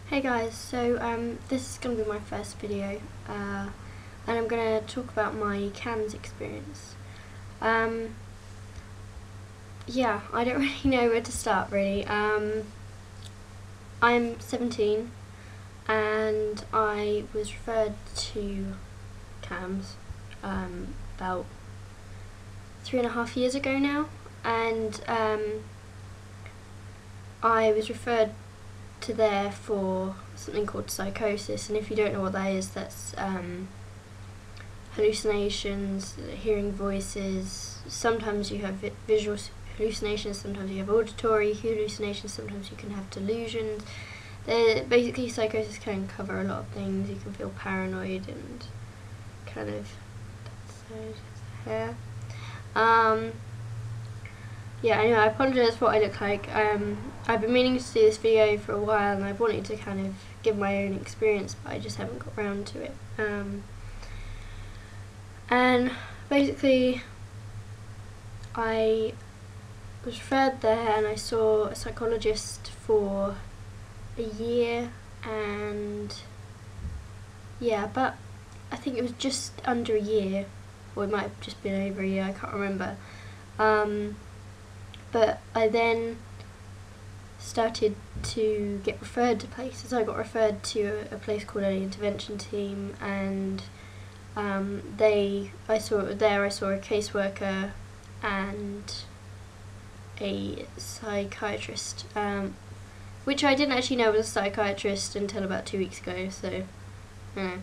Hey guys, so this is going to be my first video, and I'm going to talk about my CAMHS experience. Yeah, I don't really know where to start really. I'm 17 and I was referred to CAMHS about 3.5 years ago now, and I was referred to there for something called psychosis, and if you don't know what that is, that's hallucinations, hearing voices. Sometimes you have visual hallucinations, sometimes you have auditory hallucinations, sometimes you can have delusions. Basically, psychosis can cover a lot of things. You can feel paranoid and kind of yeah, anyway, I apologise for what I look like. I've been meaning to do this video for a while, and I've wanted to kind of give my own experience, but I just haven't got around to it. And basically, I was referred there and I saw a psychologist for a year, and yeah, but I think it was just under a year, or it might have just been over a year, I can't remember. But I then started to get referred to places. I got referred to a place called Early Intervention Team, and I saw a caseworker and a psychiatrist, which I didn't actually know was a psychiatrist until about 2 weeks ago, so you know.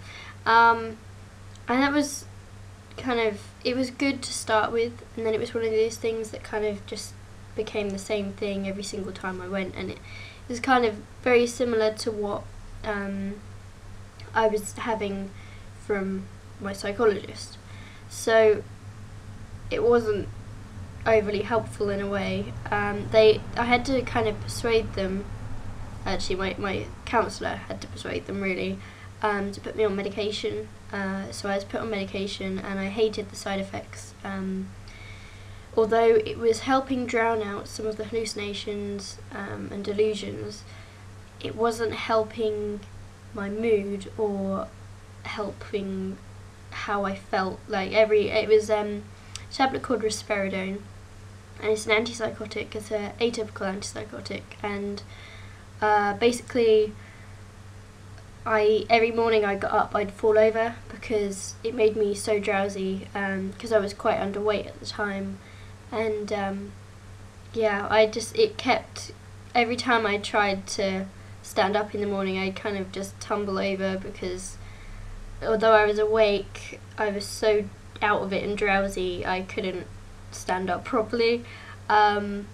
And that was kind of, it was good to start with, and then it was one of those things that kind of just became the same thing every single time I went, and it was kind of very similar to what I was having from my psychologist. So it wasn't overly helpful in a way. I had to kind of persuade them, actually my counsellor had to persuade them really, to put me on medication. So I was put on medication and I hated the side effects. Although it was helping drown out some of the hallucinations and delusions, it wasn't helping my mood or helping how I felt. It was a tablet called risperidone, and it's an antipsychotic. It's an atypical antipsychotic, and basically every morning I got up, I'd fall over because it made me so drowsy, because I was quite underweight at the time. And yeah, it kept, every time I tried to stand up in the morning, I'd kind of just tumble over, because although I was awake, I was so out of it and drowsy, I couldn't stand up properly. So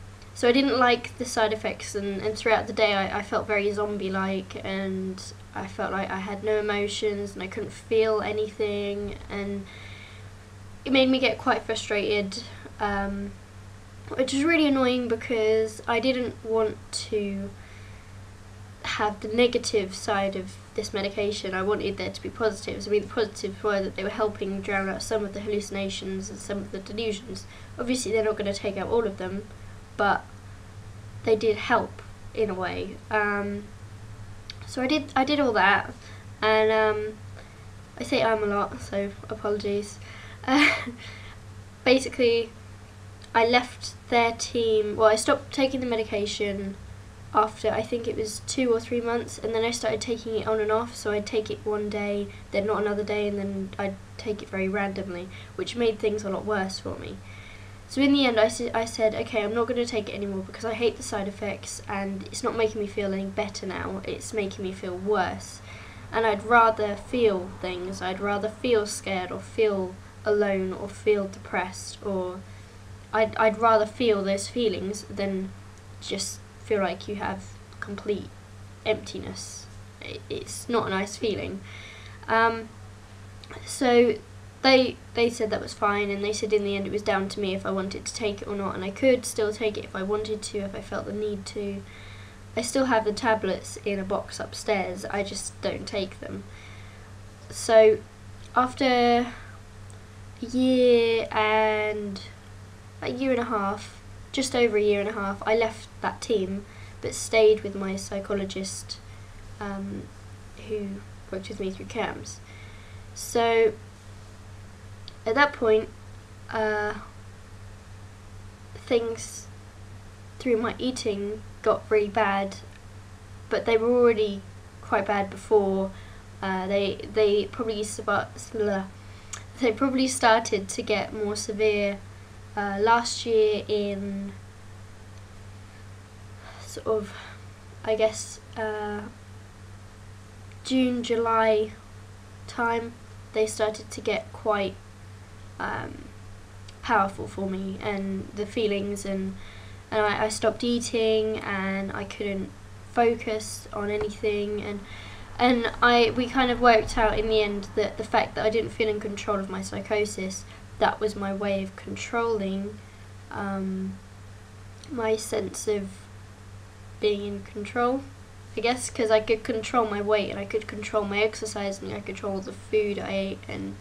I didn't like the side effects, and throughout the day I felt very zombie-like, and I felt like I had no emotions and I couldn't feel anything, and it made me get quite frustrated. Which is really annoying, because I didn't want to have the negative side of this medication. I wanted there to be positives. I mean, the positives were that they were helping drown out some of the hallucinations and some of the delusions. Obviously they're not going to take out all of them, but they did help in a way. So I did all that, and I say a lot, so apologies. Basically, I left their team, well, I stopped taking the medication after, I think it was 2 or 3 months, and then I started taking it on and off. So I'd take it one day, then not another day, and then I'd take it very randomly, which made things a lot worse for me. So in the end I said, okay, I'm not going to take it anymore, because I hate the side effects and it's not making me feel any better now, it's making me feel worse. And I'd rather feel things. I'd rather feel scared, or feel alone, or feel depressed, or I'd rather feel those feelings than just feel like you have complete emptiness. It's not a nice feeling. So they said that was fine, and they said in the end it was down to me if I wanted to take it or not, and I could still take it if I wanted to, if I felt the need to. I still have the tablets in a box upstairs, I just don't take them. So after a year and a half, just over a year and a half, I left that team but stayed with my psychologist who worked with me through CAMHS. So at that point, things through my eating got really bad, but they were already quite bad before. They probably started to get more severe last year in sort of, I guess, June, July time. They started to get quite powerful for me, and the feelings, and I stopped eating, and I couldn't focus on anything, and we kind of worked out in the end that the fact that I didn't feel in control of my psychosis, that was my way of controlling my sense of being in control, I guess, because I could control my weight, and I could control my exercise, and I could control the food I ate, and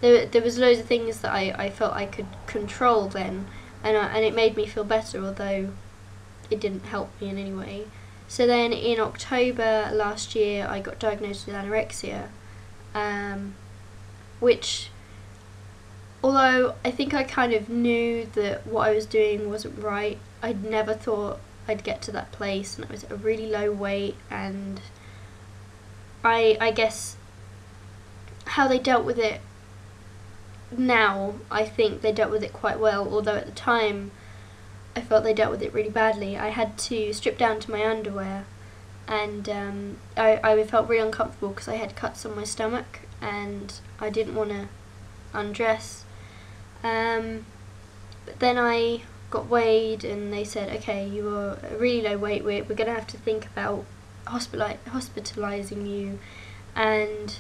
there was loads of things that I felt I could control then, and it made me feel better, although it didn't help me in any way. So then in October last year, I got diagnosed with anorexia, which, although I think I kind of knew that what I was doing wasn't right, I'd never thought I'd get to that place, and I was at a really low weight, and I guess how they dealt with it now, I think they dealt with it quite well, although at the time I felt they dealt with it really badly. I had to strip down to my underwear, and I felt really uncomfortable because I had cuts on my stomach and I didn't want to undress. But then I got weighed, and they said, okay, you are a really low weight, we're going to have to think about hospitalising you, and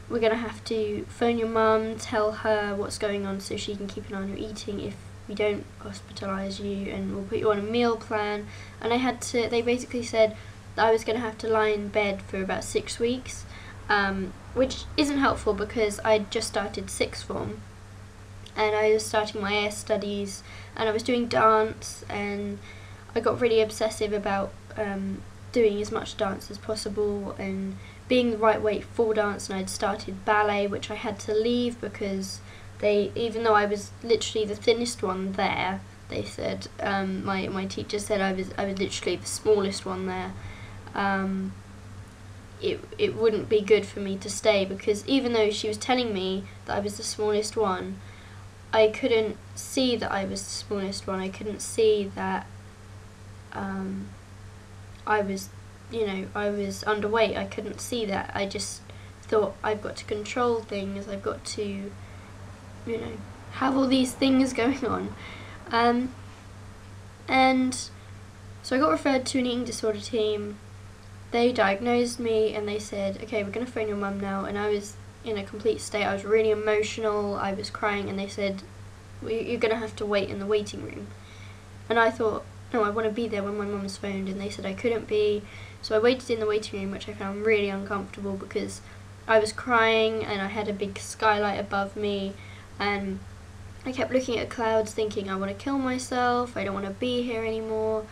we're going to have to phone your mum, tell her what's going on so she can keep an eye on your eating if we don't hospitalise you, and we'll put you on a meal plan. And they basically said that I was going to have to lie in bed for about 6 weeks, which isn't helpful because I'd just started sixth form, and I was starting my AS studies, and I was doing dance, and I got really obsessive about doing as much dance as possible and being the right weight for dance, and I'd started ballet, which I had to leave because even though I was literally the thinnest one there, they said, my teacher said I was literally the smallest one there. It wouldn't be good for me to stay, because even though she was telling me that I was the smallest one, I couldn't see that I was the smallest one. I couldn't see that I was underweight. I couldn't see that. I just thought, I've got to control things, I've got to, have all these things going on. And so I got referred to an eating disorder team. They diagnosed me, and they said, okay, we're going to phone your mum now. And I was in a complete state. I was really emotional, I was crying, and they said, well, you're going to have to wait in the waiting room. And I thought, no, I want to be there when my mum's phoned, and they said I couldn't be. So I waited in the waiting room, which I found really uncomfortable because I was crying, and I had a big skylight above me, and I kept looking at clouds thinking, I want to kill myself, I don't want to be here anymore.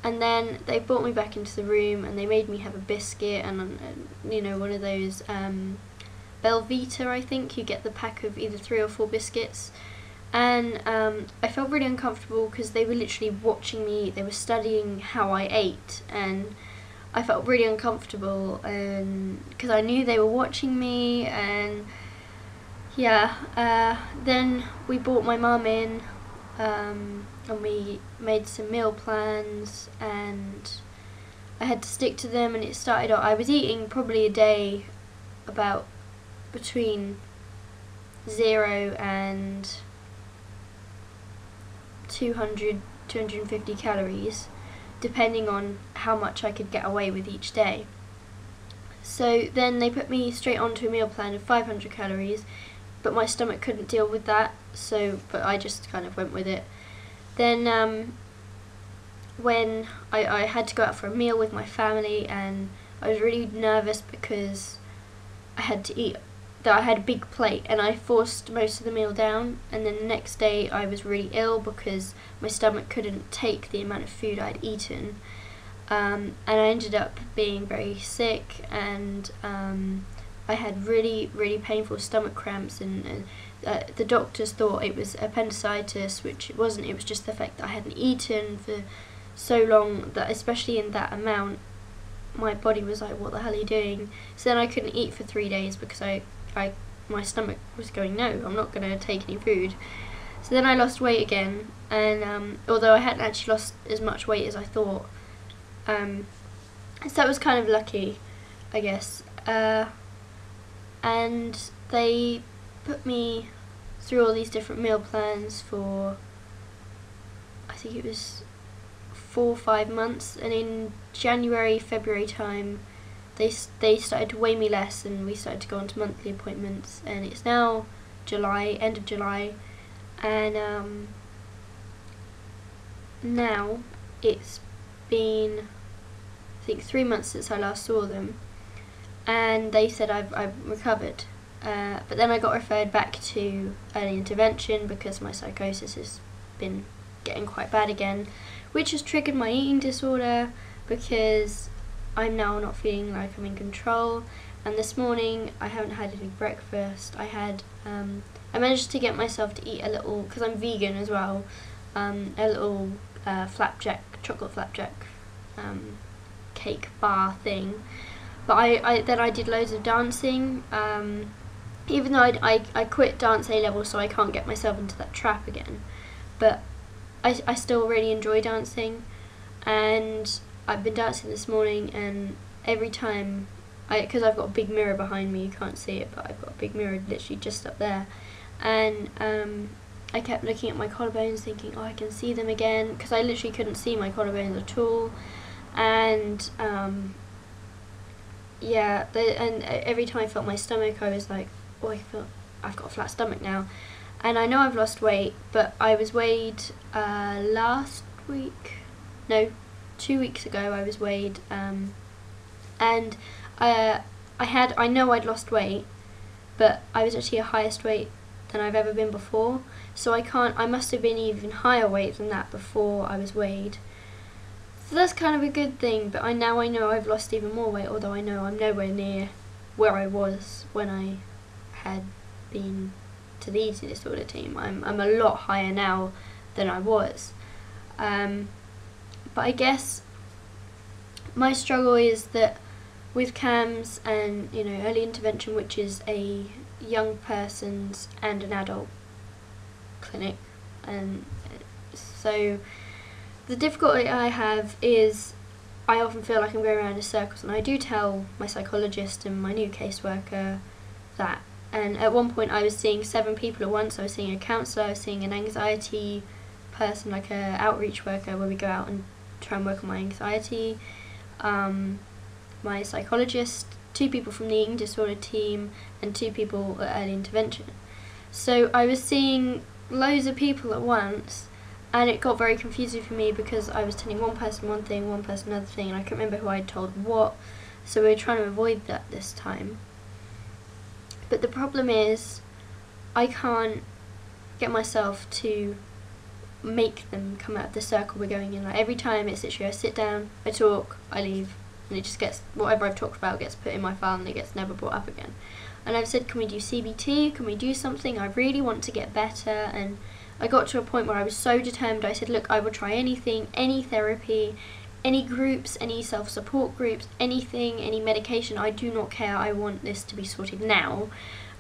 And then they brought me back into the room, and they made me have a biscuit and one of those Belvita, I think. You get the pack of either 3 or 4 biscuits. And I felt really uncomfortable because they were literally watching me, they were studying how I ate, and I felt really uncomfortable, and because I knew they were watching me. And then we brought my mum in, and we made some meal plans, and I had to stick to them, and it started out, I was eating probably a day about between 0 and 250 calories, depending on how much I could get away with each day. So then they put me straight onto a meal plan of 500 calories, but my stomach couldn't deal with that, but I just kind of went with it. Then when I had to go out for a meal with my family, and I was really nervous because I had to eat, that I had a big plate, and I forced most of the meal down, and then the next day I was really ill because my stomach couldn't take the amount of food I'd eaten. and I ended up being very sick, and I had really painful stomach cramps, and the doctors thought it was appendicitis, which it wasn't. It was just the fact that I hadn't eaten for so long, that especially in that amount, my body was like, what the hell are you doing? So then I couldn't eat for 3 days because my stomach was going, no, I'm not going to take any food. So then I lost weight again, and although I hadn't actually lost as much weight as I thought, so that was kind of lucky, I guess. And they put me through all these different meal plans for, I think it was 4 or 5 months, and in January, February time, they started to weigh me less, and we started to go on to monthly appointments, and it's now July, end of July, and now it's been, I think, 3 months since I last saw them, and they said I've recovered, but then I got referred back to early intervention because my psychosis has been getting quite bad again, which has triggered my eating disorder because I'm now not feeling like I'm in control. And this morning I haven't had any breakfast. I managed to get myself to eat a little, because I'm vegan as well, a little chocolate flapjack cake bar thing. But then I did loads of dancing, even though I quit dance A-level, so I can't get myself into that trap again. But I still really enjoy dancing, and I've been dancing this morning, and every time, because I've got a big mirror behind me, you can't see it, but I've got a big mirror literally just up there, and I kept looking at my collarbones thinking, oh, I can see them again, because I literally couldn't see my collarbones at all, and yeah, and every time I felt my stomach, I was like, oh, I've got a flat stomach now. And I know I've lost weight, but I was weighed last week, no, 2 weeks ago I was weighed, and I know I'd lost weight, but I was actually a highest weight than I've ever been before, so I must have been even higher weight than that before I was weighed. So that's kind of a good thing, but now I know I've lost even more weight, although I know I'm nowhere near where I was when I had been to the eating disorder team. I'm a lot higher now than I was. But I guess my struggle is that with CAMHS and early intervention, which is a young person's and an adult clinic, and so the difficulty I have is I often feel like I'm going around in circles, and I do tell my psychologist and my new caseworker that. And at one point I was seeing 7 people at once. I was seeing a counsellor, I was seeing an anxiety person, like an outreach worker, where we go out and try and work on my anxiety, my psychologist, 2 people from the eating disorder team, and 2 people at early intervention. So I was seeing loads of people at once, and it got very confusing for me because I was telling one person one thing, one person another thing, and I couldn't remember who I'd told what, so we were trying to avoid that this time. But the problem is, I can't get myself to make them come out of the circle we're going in. Like, every time it's literally I sit down, I talk, I leave, and it just gets, whatever I've talked about gets put in my file and it gets never brought up again. And I've said, can we do CBT, can we do something, I really want to get better, and I got to a point where I was so determined, I said, look, I will try anything, any therapy, any groups, any self-support groups, anything, any medication, I do not care, I want this to be sorted now.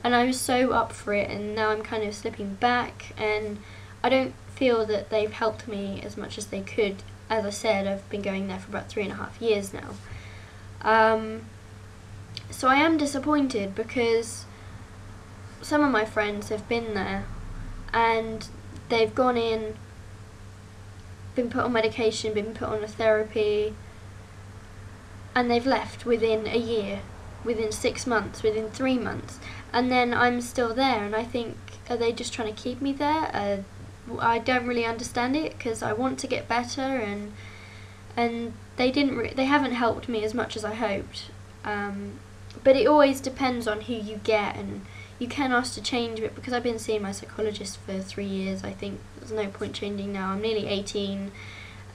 And I was so up for it, and now I'm kind of slipping back, and I don't feel that they've helped me as much as they could. As I said, I've been going there for about 3.5 years now. So I am disappointed because some of my friends have been there, and they've gone in, been put on medication, been put on a therapy, and they've left within a year, within 6 months, within 3 months, and then I'm still there, and I think, are they just trying to keep me there? I don't really understand it, because I want to get better, and they haven't helped me as much as I hoped. But it always depends on who you get, and you can ask to change it, because I've been seeing my psychologist for 3 years. I think there's no point changing now. I'm nearly 18,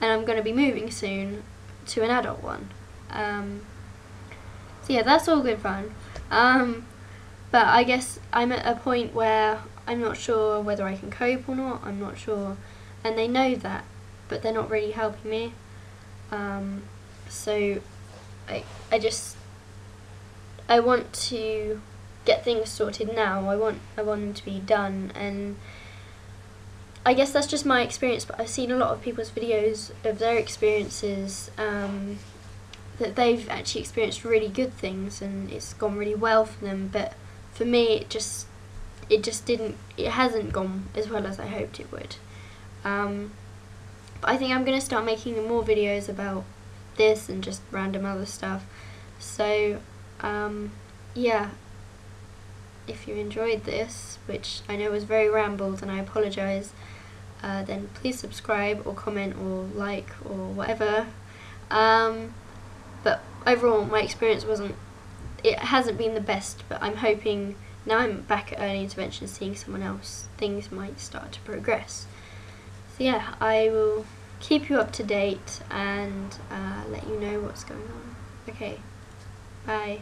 and I'm going to be moving soon to an adult one. So yeah, that's all good fun. But I guess I'm at a point where I'm not sure whether I can cope or not. I'm not sure, and they know that, but they're not really helping me. So I want to get things sorted now. I want them to be done, and I guess that's just my experience. But I've seen a lot of people's videos of their experiences, that they've actually experienced really good things and it's gone really well for them. But for me, it hasn't gone as well as I hoped it would. But I think I'm going to start making more videos about this and just random other stuff. So yeah, if you enjoyed this, which I know was very rambled and I apologise, then please subscribe or comment or like or whatever. But overall my experience hasn't been the best, but I'm hoping now I'm back at early intervention seeing someone else, things might start to progress. So yeah, I will keep you up to date and let you know what's going on. Okay, bye.